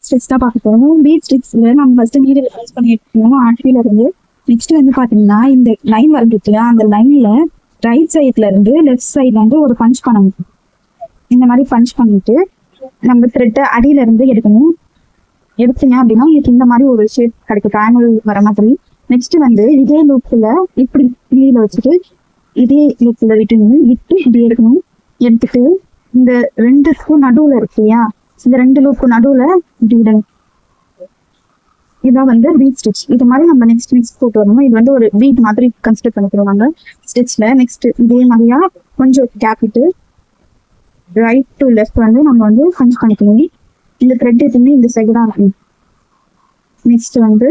Stitch தான் பார்க்க போகிறோம். பீட் ஸ்டிக்ஸில் நம்ம ஃபஸ்ட்டு நீடில் யூஸ் பண்ணி எடுத்துக்கணும் ஆர்டில இருந்து. நெக்ஸ்ட் வந்து பார்த்தீங்கன்னா இந்த லைன் வந்துருக்கு, அந்த லைனில் ரைட் சைட்ல இருந்து லெஃப்ட் சைட்ல வந்து ஒரு பஞ்ச் பண்ணணும். இந்த மாதிரி பஞ்ச் பண்ணிட்டு நம்ம த்ரெட்டை அடியில இருந்து எடுக்கணும். எடுத்தீங்க அப்படின்னா உங்களுக்கு இந்த மாதிரி ஒரு ஷேப் கிடைக்கும், ட்ரையாங்கிள் வர மாதிரி. நெக்ஸ்ட் வந்து இதே லூப்ல இப்படி நீடில் வச்சுட்டு இதே லூப்ல விட்டு இப்படி எடுக்கணும். எடுத்துட்டு இந்த ரெண்டுக்கும் நடுவுல இருக்கு இல்லையா, இந்த ரெண்டு லூப்பு நடுவுல இப்படி விடணும். இதான் வந்து பீட் ஸ்டிச். இது மாதிரி நம்ம நெக்ஸ்ட் போட்டு வரணும். இது வந்து ஒரு பீட் மாதிரி கன்சிடர் பண்ணிக்கிறோம் நாங்க ஸ்டிச்ல. நெக்ஸ்ட் இதே மாதிரியா கொஞ்சம் கேப் விட்டு ரைட் டு லெஃப்ட் வந்து நம்ம வந்து பஞ்ச் பண்ணிக்கணும். இந்த த்ரெட் எதுவுமே இந்த சைடு தான் இருக்கும். நெக்ஸ்ட் வந்து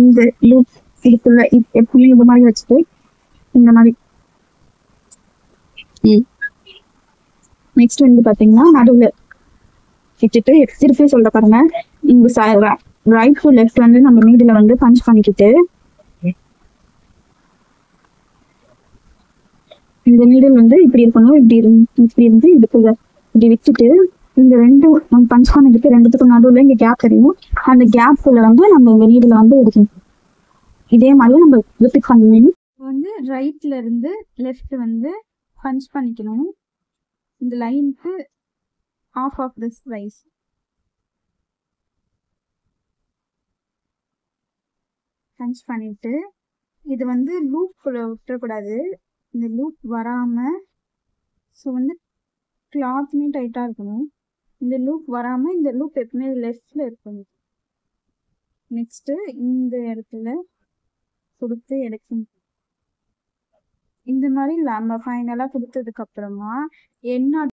இந்த லூப் இதுக்குள்ள எப்பவுமே இந்த மாதிரி வச்சுட்டு இந்த மாதிரி. நெக்ஸ்ட் வந்து பாத்தீங்கன்னா நடுவுல விட்டுட்டு திருப்பி சொல்ற பாருங்க, இங்க ரைட் டு லெஃப்ட் வந்து நம்ம நீடில வந்து பஞ்ச் பண்ணிக்கிட்டு இந்த நீடில் வந்து இப்படி இருக்கணும். இப்படி இருந்து இதுக்குள்ள இப்படி வச்சுட்டு இந்த ரெண்டு நம்ம பஞ்ச் பண்ணிக்கிட்டு ரெண்டுத்துக்கும் நடுவுல இங்க கேப் தெரியும், அந்த கேப்ல வந்து நம்ம இந்த நீடில வந்து எடுக்கணும். இதே மாதிரி நம்ம ரிப்பீட் பண்ணணும். வந்து ரைட்ல இருந்து லெஃப்ட் வந்து பஞ்ச் பண்ணிக்கணும். இந்த லைனுக்கு half of this size. Punch பண்ணிட்டு இது வந்து லூப் விட்டுறக்கூடாது, இந்த லூப் வராம. ஸோ வந்து கிளாத்துமே டைட்டா இருக்கணும். இந்த லூப் வராம இந்த லூப் எப்பவுமே லெஃப்ட்ல இருக்கணும். நெக்ஸ்ட் இந்த இடத்துல கொடுத்து எடுக்கணும். இந்த மாதிரி நம்ம ஃபைனலா கொடுத்ததுக்கு அப்புறமா என்ன